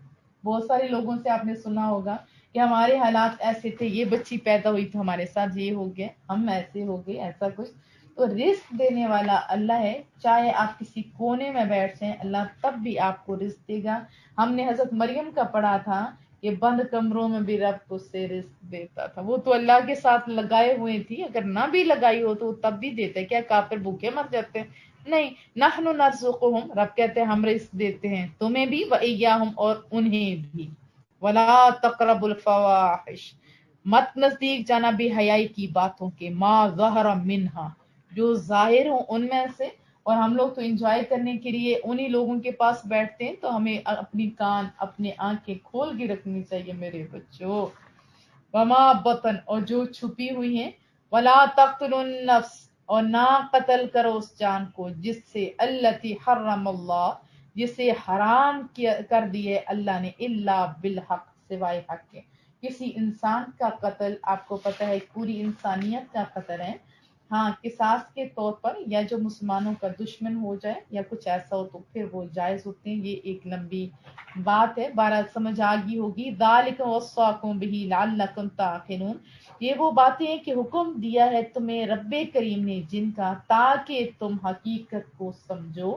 بہت سارے لوگوں سے آپ نے سنا ہوگا کہ ہمارے حالات ایسے تھے، یہ بچی پیدا ہوئی تو ہمارے ساتھ یہ ہو گیا، ہم ایسے ہو گئے، ایسا کچھ. تو رزق دینے والا اللہ ہے، چاہے آپ کسی کونے میں بیٹھ جائیں اللہ تب بھی آپ کو رزق دے گا. ہم نے حضرت مریم کا پڑھا تھا یہ بند کمروں میں بھی رب کو سے رزق دیتا تھا. وہ تو اللہ کے ساتھ لگائے ہوئے تھی، اگر نہ بھی لگائی ہو تو تب بھی دیتے. کیا کافر بھوکے مر جاتے ہیں؟ نہیں. نحن نرزقہم، رب کہتے ہیں ہم رزق دیتے ہیں تمہیں بھی وإیاہم، اور انہیں بھی. ولا تقربوا الفواحش، مت نزدیک جانا بے حیائی کی باتوں کے، ما ظہر منہا، جو ظاہر ہوں ان میں سے. اور ہم لوگ تو انجوائے کرنے کے لیے انہی لوگوں کے پاس بیٹھتے ہیں، تو ہمیں اپنی کان اپنی آنکھیں کھول کے رکھنی چاہیے میرے بچوں. وما بطن، اور جو چھپی ہوئی ہیں. ولا تقتلوا النفس، اور نہ قتل کرو اس جان کو جس سے التی حرم اللہ، جسے حرام کر دیے اللہ نے، الا بالحق، سوائے حق کے. کسی انسان کا قتل آپ کو پتہ ہے پوری انسانیت کا قتل ہے. ہاں قصاص کے طور پر، یا جو مسلمانوں کا دشمن ہو جائے یا کچھ ایسا ہو تو پھر وہ جائز ہوتے ہیں. یہ ایک لمبی بات ہے، بارہ سمجھ آگی ہوگی. ذالک وصاکم بہ لعلکم تعقلون، یہ وہ باتیں ہیں کہ حکم دیا ہے تمہیں رب کریم نے جن کا، تاکہ تم حقیقت کو سمجھو.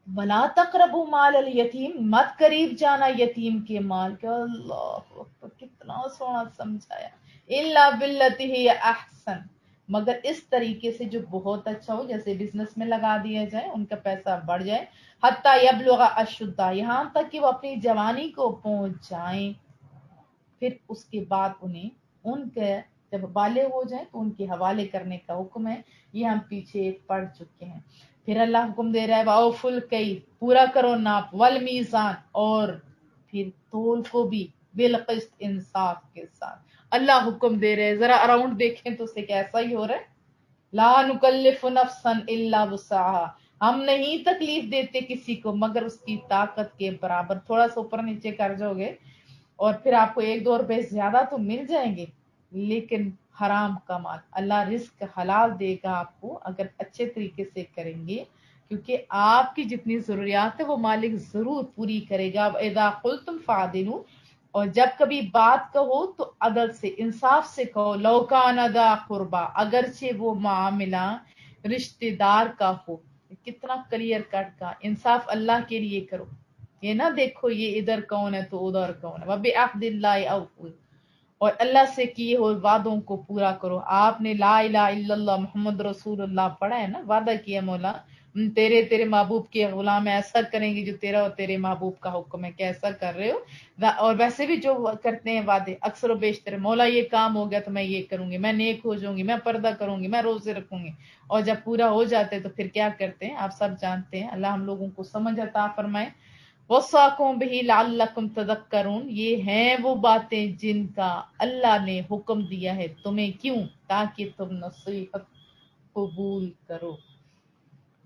ولا تقربوا مال الیتیم، مت قریب جانا یتیم کے مال کا. اللہ اکبر، کتنا سونا سمجھایا. الا باللتی ہی احسن، مگر اس طریقے سے جو بہت اچھا ہو، جیسے بزنس میں لگا دیا جائے، ان کا پیسہ بڑھ جائے. حتی یبلغ اشدہ، یہاں تک کہ وہ اپنی جوانی کو پہنچ جائیں. پھر اس کے بعد انہیں ان کے جب بالغ ہو جائیں تو ان کے حوالے کرنے کا حکم ہے. یہ ہم پیچھے پڑھ چکے ہیں. پھر اللہ حکم دے رہا ہے وَأَوْفُوا الْكَيْلَ، پورا کرو ناپ، وَالْمِيزَانَ، اور پھر تول کو بھی، بالقسط، انصاف کے ساتھ. اللہ حکم دے رہے ہیں، ذرا اراؤنڈ دیکھیں تو اسے کیسا ہی ہو رہا ہے. لا نکلف نفسا الا وسعها، ہم نہیں تکلیف دیتے کسی کو مگر اس کی طاقت کے برابر. تھوڑا سا اوپر نیچے کر جاؤ گے اور پھر آپ کو 1-2 روپے زیادہ تو مل جائیں گے، لیکن حرام کا مال، اللہ رزق حلال دے گا آپ کو اگر اچھے طریقے سے کریں گے، کیونکہ آپ کی جتنی ضروریات ہے وہ مالک ضرور پوری کرے گا. اذا قلتم فعدلوا، اور جب کبھی بات کہو تو عدل سے، انصاف سے کہو. لو کان ذا قربا، اگرچہ وہ معاملہ رشتہ دار کا ہو. کتنا کلیئر کٹ کا انصاف اللہ کے لیے کرو، یہ نہ دیکھو یہ ادھر کون ہے تو ادھر کون ہے. وَبِعَهْدِ اللَّهِ أَوْفُوا، اور اللہ سے کیے ہوئے وعدوں کو پورا کرو. آپ نے لا الہ الا اللہ محمد رسول اللہ پڑھا ہے نا، وعدہ کیا مولا تیرے محبوب کے غلام ایسا کریں گے جو تیرا اور تیرے محبوب کا حکم ہے. کیسا کر رہے ہو؟ اور ویسے بھی جو کرتے ہیں وعدے اکثر و بیشتر، مولا یہ کام ہو گیا تو میں یہ کروں گی، میں نیک ہو جاؤں گی، میں پردہ کروں گی، میں روزے رکھوں گی. اور جب پورا ہو جاتے تو پھر کیا کرتے ہیں آپ سب جانتے ہیں. اللہ ہم لوگوں کو سمجھ عطا فرمائے. وصاکم بہ لعلکم تذکرون، یہ ہیں وہ باتیں جن کا اللہ نے حکم دیا ہے تمہیں، کیوں؟ تاکہ تم نصیحت قبول کرو.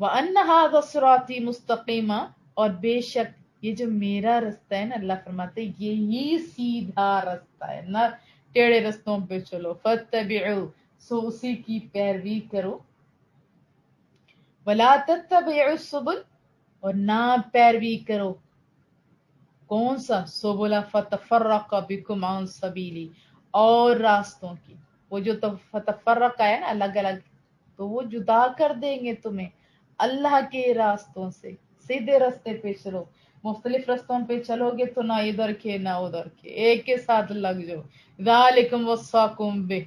وَأَنَّ هَذَا صِرَاطِي مُسْتَقِيمًا، اور بے شک یہ جو میرا رستہ ہے نا، اللہ فرماتے ہیں یہی سیدھا رستہ ہے، نہ ٹیڑھے رستوں پہ چلو. فَاتَّبِعُوا، سو اسی کی پیروی کرو. وَلَا تَتَّبِعُوا السُّبُلَ، اور نہ پیروی کرو کون سا؟ سبلا فتفرق بکم عن سبیلی، اور راستوں کی. وہ جو فتفرق ہے نا الگ الگ، تو وہ جدا کر دیں گے تمہیں اللہ کے راستوں سے. سیدھے راستے پہ چلو، مختلف رستوں پہ چلو گے تو نہ ادھر کے نہ ادھر کے، ایک کے ساتھ لگ جاؤ. ذالکم وصاکم بہ،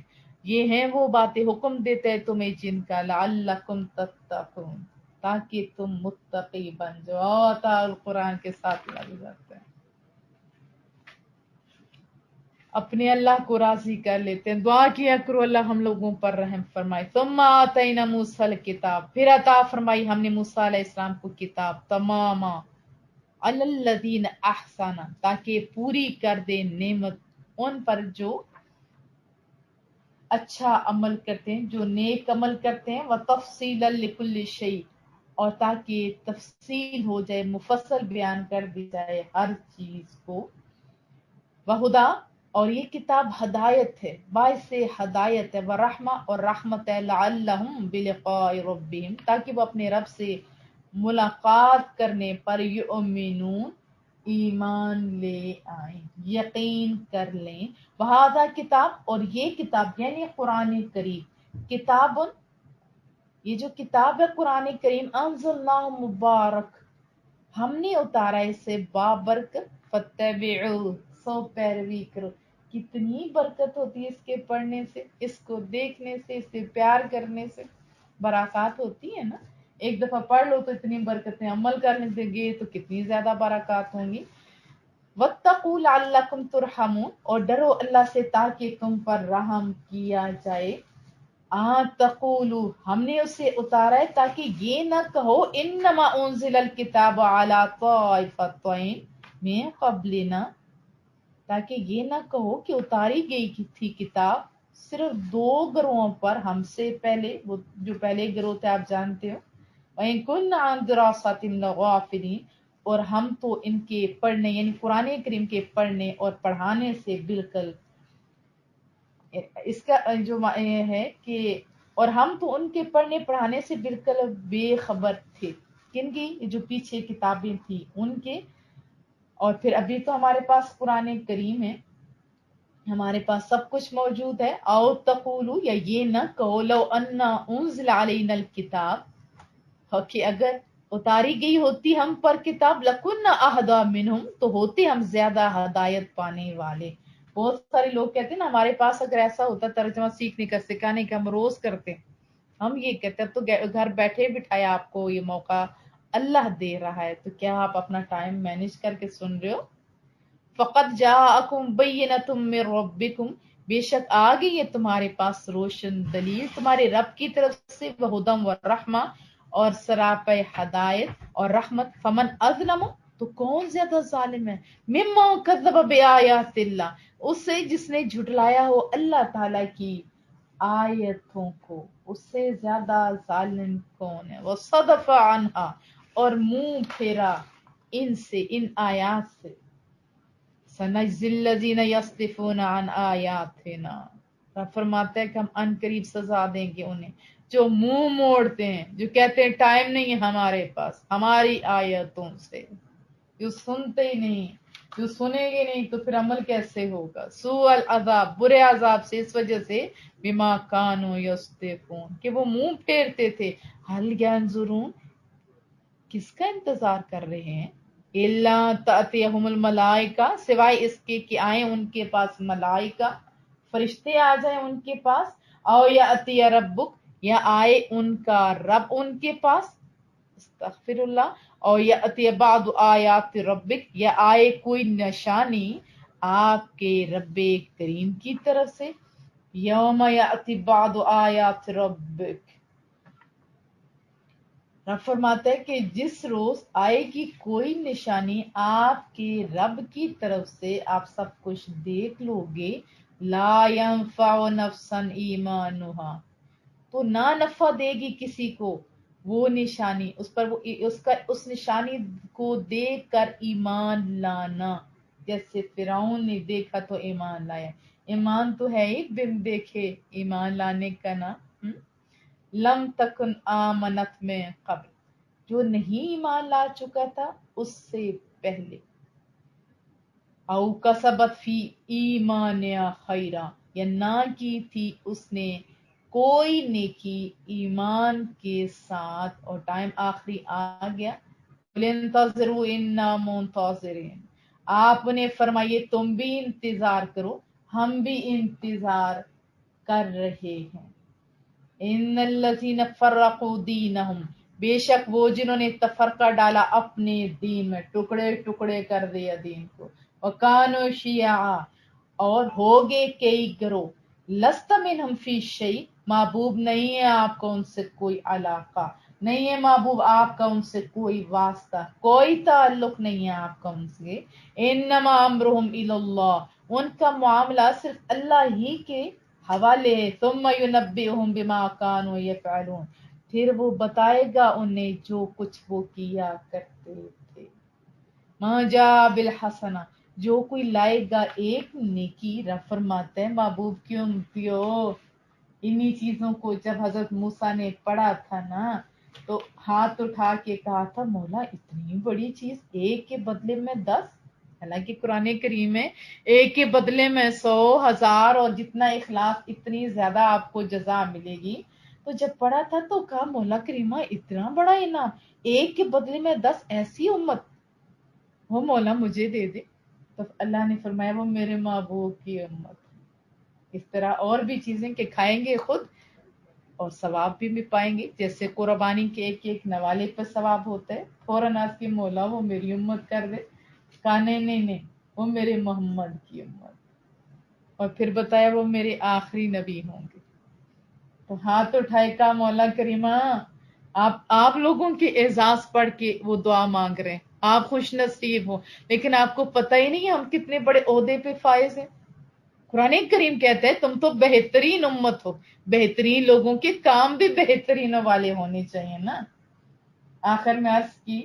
یہ ہیں وہ باتیں حکم دیتے ہیں تمہیں جن کا، لعلکم تتقون، تاکہ تم متقی بن جاؤ. تعال قرآن کے ساتھ لگ جاتے ہیں، اپنے اللہ کو راضی کر لیتے ہیں. دعا کیا کرو اللہ ہم لوگوں پر رحم فرمائے. ثم آتینا موسیٰ الکتاب، پھر عطا فرمائی ہم نے موسیٰ علیہ السلام کو کتاب. تماما علی الذین احسن، تاکہ پوری کر دے نعمت ان پر جو اچھا عمل کرتے ہیں، جو نیک عمل کرتے ہیں. وتفصیلا لکل شیء، اور تاکہ تفصیل ہو جائے، مفصل بیان کر دی جائے ہر چیز کو. وہدا، اور یہ کتاب ہدایت ہے، باعث ہدایت ہے. ورحمہ، اور رحمت ہے. لعلہم بلقاء ربہم، تاکہ وہ اپنے رب سے ملاقات کرنے پر یؤمنون، ایمان لے آئیں، یقین کر لیں. وہذا کتاب، اور یہ کتاب یعنی قرآن کریم، کتاب، یہ جو کتاب ہے قرآن کریم، انزلناہ مبارک، ہم نے اتارا اسے بابرکت. فتبعوا، سو پیروی کرو. کتنی برکت ہوتی ہے اس کے پڑھنے سے، اس کو دیکھنے سے، اس سے پیار کرنے سے. برکات ہوتی ہے نا. ایک دفعہ پڑھ لو تو اتنی برکتیں، عمل کرنے سے گے تو کتنی زیادہ برکات ہوں گی. وَاتَّقُوا لَعَلَّكُمْ تُرْحَمُونَ، اور ڈرو اللہ سے تاکہ تم پر رحم کیا جائے. تقولوا، ہم نے اسے اتارا ہے تاکہ یہ نہ کہو انما انزل الکتاب علی طائفتین من قبلنا، تاکہ یہ نہ کہو کہ اتاری گئی تھی کتاب صرف دو گروہوں پر ہم سے پہلے، وہ جو پہلے گروہ تھے آپ جانتے ہو. وَإِن كُنَّا عَن دِرَاسَتِهِمْ لَغَافِلِينَ، اور ہم تو ان کے پڑھنے یعنی قرآن کریم کے پڑھنے اور پڑھانے سے بالکل، اس کا جو ہے کہ اور ہم تو ان کے پڑھنے پڑھانے سے بالکل بے خبر تھے. کن کی؟ جو پیچھے کتابیں تھیں ان کے. اور پھر ابھی تو ہمارے پاس قرآن کریم ہے، ہمارے پاس سب کچھ موجود ہے. او تقولو، یا یہ نہ کہو لو انا انزل علینا الکتاب، کہ اگر اتاری گئی ہوتی ہم پر کتاب لکنا اہدا منہم، تو ہوتے ہم زیادہ ہدایت پانے والے. بہت سارے لوگ کہتے ہیں نا ہمارے پاس اگر ایسا ہوتا ترجمہ سیکھنے کا سکھانے کا، ہم روز کرتے ہیں. ہم یہ کہتے ہیں تو گھر بیٹھے بٹھایا آپ کو یہ موقع اللہ دے رہا ہے، تو کیا آپ اپنا ٹائم مینج کر کے سن رہے ہو؟ فقط جاءکم بینۃ من ربکم، بے شک آ گئی ہے تمہارے پاس روشن دلیل تمہارے رب کی طرف سے، وہدی ورحمہ، اور سراپے ہدایت اور رحمت. فمن اظلم، تو کون زیادہ ظالم ہے، ممن کذب بآیات اللہ، اس سے جس نے جھٹلایا ہو اللہ تعالی کی آیتوں کو. اس سے زیادہ ظالم کون ہے؟ وصدف عنہا، اور منہ پھیرا ان سے، ان آیات سے. سنجزی الذین یصدفون عن آیاتنا، رب فرماتا ہے کہ ہم ان قریب سزا دیں گے انہیں جو منہ موڑتے ہیں، جو کہتے ہیں ٹائم نہیں ہے ہمارے پاس ہماری آیتوں سے. جو سنتے ہی نہیں، جو سنیں گے نہیں تو پھر عمل کیسے ہوگا. سوء العذاب، برے عذاب سے، اس وجہ سے بما کانوا یصدفون، کہ وہ منہ پھیرتے تھے. هل ينظرون، کس کا انتظار کر رہے ہیں؟ الا تأتیہم الملائکہ، سوائے اس کے کہ آئیں ان کے پاس ملائکہ، فرشتے آ جائیں ان کے پاس. او یأتی ربک، یا آئے ان کا رب ان کے پاس، استغفر اللہ. او یأتی بعض آیات ربک، یا آئے کوئی نشانی آپ کے رب کریم کی طرف سے. یوم یأتی بعض آیات ربک، رب فرماتا ہے کہ جس روز آئے گی کوئی نشانی آپ کے رب کی طرف سے، آپ سب کچھ دیکھ لو گے. لا ينفع نفسا ایمانها، تو نہ نفع دے گی کسی کو وہ نشانی، اس پر وہ اس نشانی کو دیکھ کر ایمان لانا. جیسے فرعون نے دیکھا تو ایمان لایا. ایمان تو ہے ہی بن دیکھے ایمان لانے کا نا. لم تکن آمنت میں قبل، جو نہیں ایمان لا چکا تھا اس سے پہلے. او کسبت فی ایمانیا خیرا، یا نہ کی تھی اس نے کوئی نیکی ایمان کے ساتھ. اور ٹائم آخری آ گیا. انتظروا انا منتظرین، آپ نے فرمائیے تم بھی انتظار کرو ہم بھی انتظار کر رہے ہیں. ان الذین فرقوا دینہم، بے شک وہ جنہوں نے تفرقہ ڈالا اپنے دین میں، ٹکڑے ٹکڑے کر دیا دین کو. وکانوا شیعا، اور ہوگے کئی گروہ. لست منہم فی شیء، محبوب نہیں ہے آپ کا ان سے کوئی علاقہ، نہیں ہے محبوب آپ کا ان سے کوئی واسطہ، کوئی تعلق نہیں ہے آپ کا ان سے. انما امرہم الی اللہ، ان کا معاملہ صرف اللہ ہی کے حوالے ہے. ثم ینبئہم بما کانوا یفعلون، پھر وہ بتائے گا انہیں جو کچھ وہ کیا کرتے تھے. ما جاء بالحسنہ، جو کوئی لائے گا ایک نیکی، رب فرماتے ہیں محبوب کیوں پیو. انہی چیزوں کو جب حضرت موسیٰ نے پڑھا تھا نا تو ہاتھ اٹھا کے کہا تھا مولا اتنی بڑی چیز، ایک کے بدلے میں 10. حالانکہ قرآن کریم میں ایک کے بدلے میں 100 1000 اور جتنا اخلاص اتنی زیادہ آپ کو جزا ملے گی. تو جب پڑھا تھا تو کہا مولا کریمہ اتنا بڑا انعام، ایک کے بدلے میں 10، ایسی امت وہ مولا مجھے دے دے. تو اللہ نے فرمایا وہ میرے محبوب کی امت. اس طرح اور بھی چیزیں کہ کھائیں گے خود اور ثواب بھی پائیں گے. جیسے قربانی کے ایک ایک نوالے پہ ثواب ہوتا ہے، فوراً آج کی مولا وہ میری امت کر دے. کہانے نہیں وہ میرے محمد کی امت. اور پھر بتایا وہ میرے آخری نبی ہوں گے. تو ہاتھ اٹھائے کا مولا کریمہ آپ لوگوں کے اعزاز پڑھ کے وہ دعا مانگ رہے ہیں. آپ خوش نصیب ہو، لیکن آپ کو پتہ ہی نہیں ہم کتنے بڑے عہدے پہ فائز ہیں. قرآن کریم کہتا ہے تم تو بہترین امت ہو. بہترین لوگوں کے کام بھی بہترین والے ہونے چاہیے نا. آخر میں عرض کی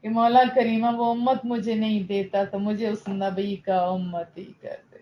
کہ مولا کریمہ وہ امت مجھے نہیں دیتا تو مجھے اس نبی کا امت ہی کر دے.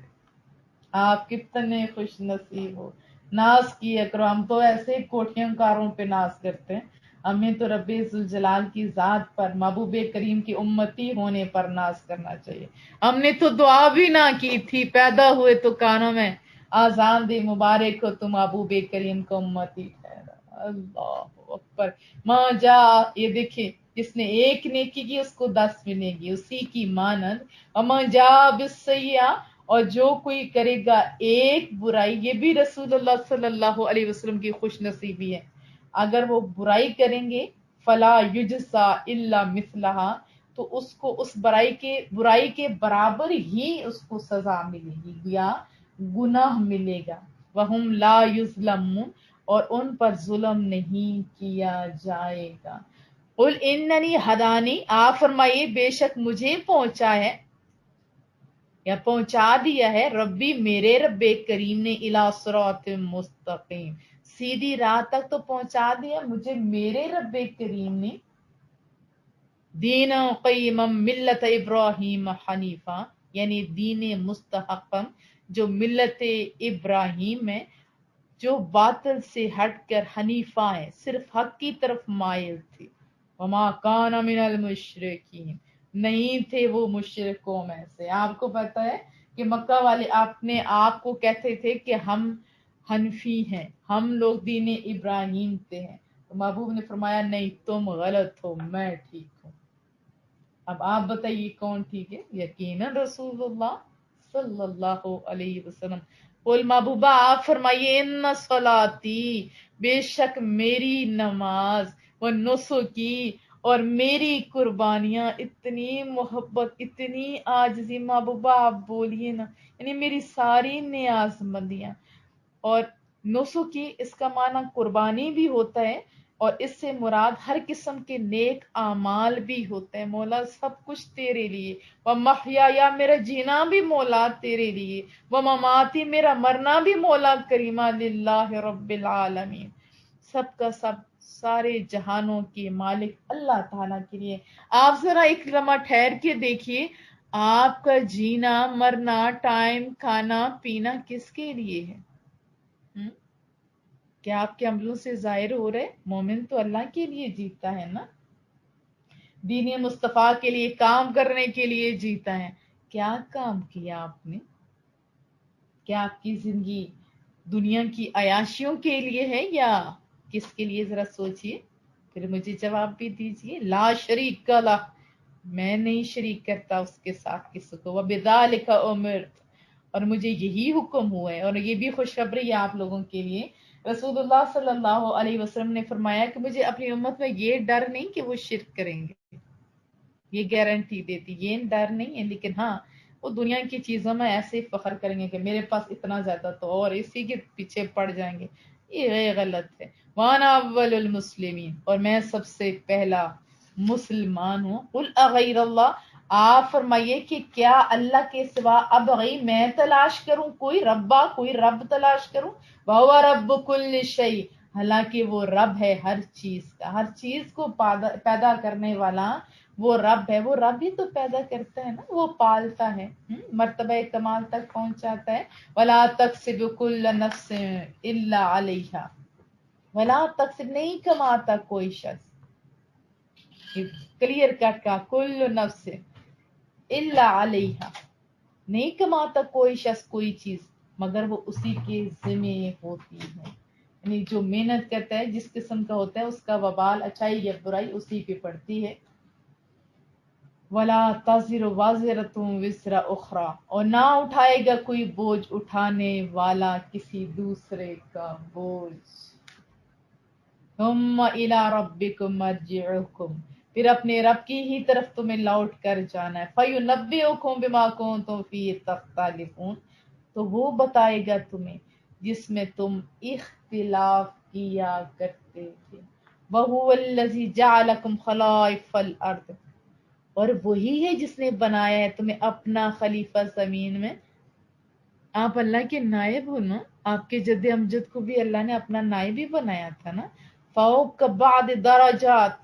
آپ کتنے خوش نصیب ہو. ناز کیا کرو. ہم تو ایسے کوٹھیوں کاروں پہ ناز کرتے ہیں، ہمیں تو رب ذوالجلال کی ذات پر، محبوب کریم کی امتی ہونے پر ناز کرنا چاہیے. ہم نے تو دعا بھی نہ کی تھی، پیدا ہوئے تو کانوں میں آزان دے مبارک ہو تم محبوب کریم کا امتی ٹھہرا. اللہ اکبر. ماں جا، یہ دیکھیں جس نے ایک نیکی کی اس کو 10 ملے گی، اسی کی مانند. اما جا بالسیئہ، اور جو کوئی کرے گا ایک برائی، یہ بھی رسول اللہ صلی اللہ علیہ وسلم کی خوش نصیبی ہے. اگر وہ برائی کریں گے فلا یجزا الا مثلہا، تو اس کو اس برائی کے برابر ہی اس کو سزا ملے گی یا گناہ ملے گا. وہم لا یظلمون، اور ان پر ظلم نہیں کیا جائے گا. قل اننی ہدانی، آپ فرمائیے بے شک مجھے پہنچا ہے یا پہنچا دیا ہے ربی میرے رب کریم نے الی صراط مستقیم، سیدھی راہ تک تو پہنچا دیا مجھے میرے رب کریم نے. دین قیما ملت ابراہیم حنیفہ، یعنی دین مستحکم جو ملت ابراہیم ہے، جو باطل سے ہٹ کر حنیفہ ہے، صرف حق کی طرف مائل تھی. وما کان من المشرکین، نہیں تھے وہ مشرکوں میں سے. آپ کو پتہ ہے کہ مکہ والے اپنے آپ کو کہتے تھے کہ ہم حنفی ہیں، ہم لوگ دین ابراہیم سے ہیں. تو محبوب نے فرمایا نہیں تم غلط ہو، میں ٹھیک ہوں. اب آپ بتائیے کون ٹھیک ہے؟ یقیناً رسول اللہ صلی اللہ علیہ وسلم. قل محبوبہ آپ فرمائیے ان صلاتی، بے شک میری نماز، و نسکی، اور میری قربانیاں، اتنی محبت اتنی عاجزی. محبوبہ آپ بولیے نا، یعنی میری ساری نیاز مندیاں. اور نسکی اس کا معنی قربانی بھی ہوتا ہے، اور اس سے مراد ہر قسم کے نیک اعمال بھی ہوتے ہیں. مولا سب کچھ تیرے لیے. ومحیایا، میرا جینا بھی مولا تیرے لیے. ومماتی، میرا مرنا بھی مولا کریمہ للہ رب العالمین، سب کا سب سارے جہانوں کے مالک اللہ تعالیٰ کے لیے. آپ ذرا ایک لمحہ ٹھہر کے دیکھیے، آپ کا جینا مرنا ٹائم کھانا پینا کس کے لیے ہے؟ کیا آپ کے عملوں سے ظاہر ہو رہے؟ مومن تو اللہ کے لیے جیتا ہے نا، دین مصطفیٰ کے لیے کام کرنے کے لیے جیتا ہے. کیا کام کیا آپ نے؟ کیا آپ کی زندگی دنیا کی عیاشیوں کے لیے ہے یا کس کے لیے؟ ذرا سوچئے، پھر مجھے جواب بھی دیجئے. لا شریک لہ، میں نہیں شریک کرتا اس کے ساتھ کسی کو. وبذالک امرت، اور مجھے یہی حکم ہوا ہے. اور یہ بھی خوشخبری ہے آپ لوگوں کے لیے، رسول اللہ صلی اللہ علیہ وسلم نے فرمایا کہ مجھے اپنی امت میں یہ ڈر نہیں کہ وہ شرک کریں گے، یہ گارنٹی دیتی، یہ ڈر نہیں ہے. لیکن ہاں وہ دنیا کی چیزوں میں ایسے فخر کریں گے کہ میرے پاس اتنا زیادہ تو، اور اسی کے پیچھے پڑ جائیں گے. یہ غلط ہے. وانا اول المسلمین، اور میں سب سے پہلا مسلمان ہوں. قل اغیر اللہ، آپ فرمائیے کہ کیا اللہ کے سوا ابغی، میں تلاش کروں کوئی ربا، کوئی رب تلاش کروں. وہو رب کل شیء، حالانکہ وہ رب ہے ہر چیز کا، ہر چیز کو پیدا کرنے والا وہ رب ہے. وہ رب ہی تو پیدا کرتا ہے نا، وہ پالتا ہے، مرتبہ کمال تک پہنچاتا ہے. ولا تکسب کل نفس الا علیہا، ولا تکسب، نہیں کماتا کوئی شخص، کلیئر کٹ کا، کل نفس الا علیہا، نہیں کماتا کوئی شخص کوئی چیز مگر وہ اسی کے ذمہ ہوتی ہے. یعنی جو محنت کرتا ہے جس قسم کا ہوتا ہے اس کا وبال، اچھائی یا برائی اسی پہ پڑتی ہے. ولا تزر وازرۃ وزر اخرى، اور نہ اٹھائے گا کوئی بوجھ اٹھانے والا کسی دوسرے کا بوجھ۔ ثم الی ربکم مرجعکم، پھر اپنے رب کی ہی طرف تمہیں لوٹ کر جانا ہے۔ فینبئکم بما کنتم فیہ تختلفون، تو وہ بتائے گا تمہیں جس میں تم اختلاف کیا کرتے تھے۔ وَهُوَ الَّذِي جَعَلَكُمْ خَلَائِفَ الْأَرْضِ، اور وہی ہے جس نے بنایا ہے تمہیں اپنا خلیفہ زمین میں۔ آپ اللہ کے نائب ہو نا، آپ کے جد امجد کو بھی اللہ نے اپنا نائب ہی بنایا تھا نا۔ فوق بعد درجات،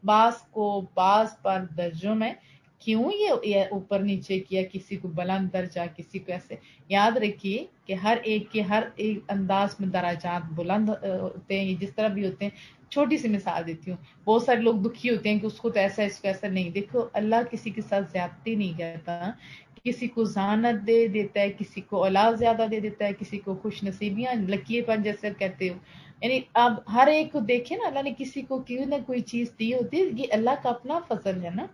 بعض کو بعض پر درجوں میں، کیوں یہ اوپر نیچے کیا، کسی کو بلند درجہ کسی کو ایسے۔ یاد رکھیے کہ ہر ایک کے ہر ایک انداز میں درجات بلند ہوتے ہیں، جس طرح بھی ہوتے ہیں۔ چھوٹی سی مثال دیتی ہوں، بہت سارے لوگ دکھی ہوتے ہیں کہ اس کو تو ایسا اس کو ایسا نہیں۔ دیکھو اللہ کسی کے ساتھ زیادتی نہیں کرتا، کسی کو ذہانت دے دیتا ہے، کسی کو اولاد زیادہ دے دیتا ہے، کسی کو خوش نصیبیاں لکیر پن جیسے کہتے ہو، یعنی اب ہر ایک کو دیکھیں نا، اللہ نے کسی کو کیوں نہ کوئی چیز دی ہوتی ہے، یہ اللہ کا اپنا فضل ہے نا،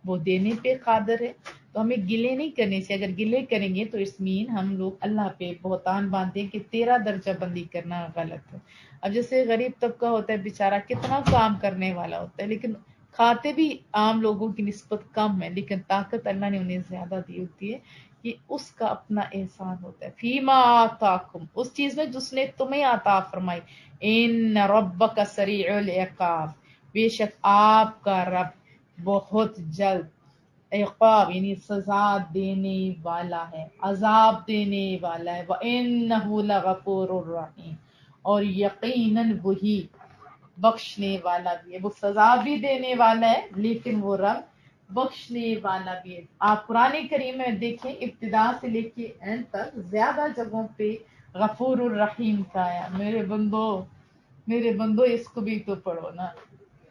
وہ دینے پہ قادر ہے۔ تو ہمیں گلے نہیں کرنے سے، اگر گلے کریں گے تو اس مین ہم لوگ اللہ پہ بہتان باندھیں کہ تیرا درجہ بندی کرنا غلط ہے۔ اب جیسے غریب طبقہ ہوتا ہے بیچارہ، کتنا کام کرنے والا ہوتا ہے، لیکن کھاتے بھی عام لوگوں کی نسبت کم ہے، لیکن طاقت اللہ نے انہیں زیادہ دی ہوتی ہے، یہ اس کا اپنا احسان ہوتا ہے۔ فیما آتاکم، اس چیز میں جس نے تمہیں عطا فرمائی۔ ان ربک سریع العقاب، بے شک آپ کا رب بہت جلد عقاب یعنی سزا دینے والا ہے، عذاب دینے والا ہے۔ وَإِنَّهُ لَغَفُورٌ الرحیم، اور یقیناً وہی بخشنے والا بھی ہے، وہ سزا بھی دینے والا ہے لیکن وہ رب بخشنے والا بھی ہے۔ آپ قرآن کریم میں دیکھیں ابتدا سے لے کے اینڈ تک زیادہ جگہوں پہ غفور الرحیم کا ہے۔ میرے بندو اس کو بھی تو پڑھو نا،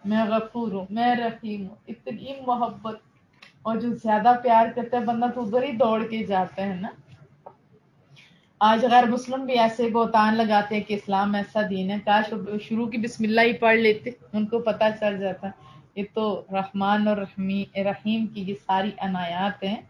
میں غفور ہوں، میں رحیم ہوں، اتنی محبت، اور جو زیادہ پیار کرتا ہے بندہ تو ادھر ہی دوڑ کے جاتا ہے نا۔ آج غیر مسلم بھی ایسے بہتان لگاتے ہیں کہ اسلام ایسا دین ہے، کاش وہ شروع کی بسم اللہ ہی پڑھ لیتے، ان کو پتہ چل جاتا۔ یہ تو رحمان اور رحیم کی یہ ساری عنایات ہیں،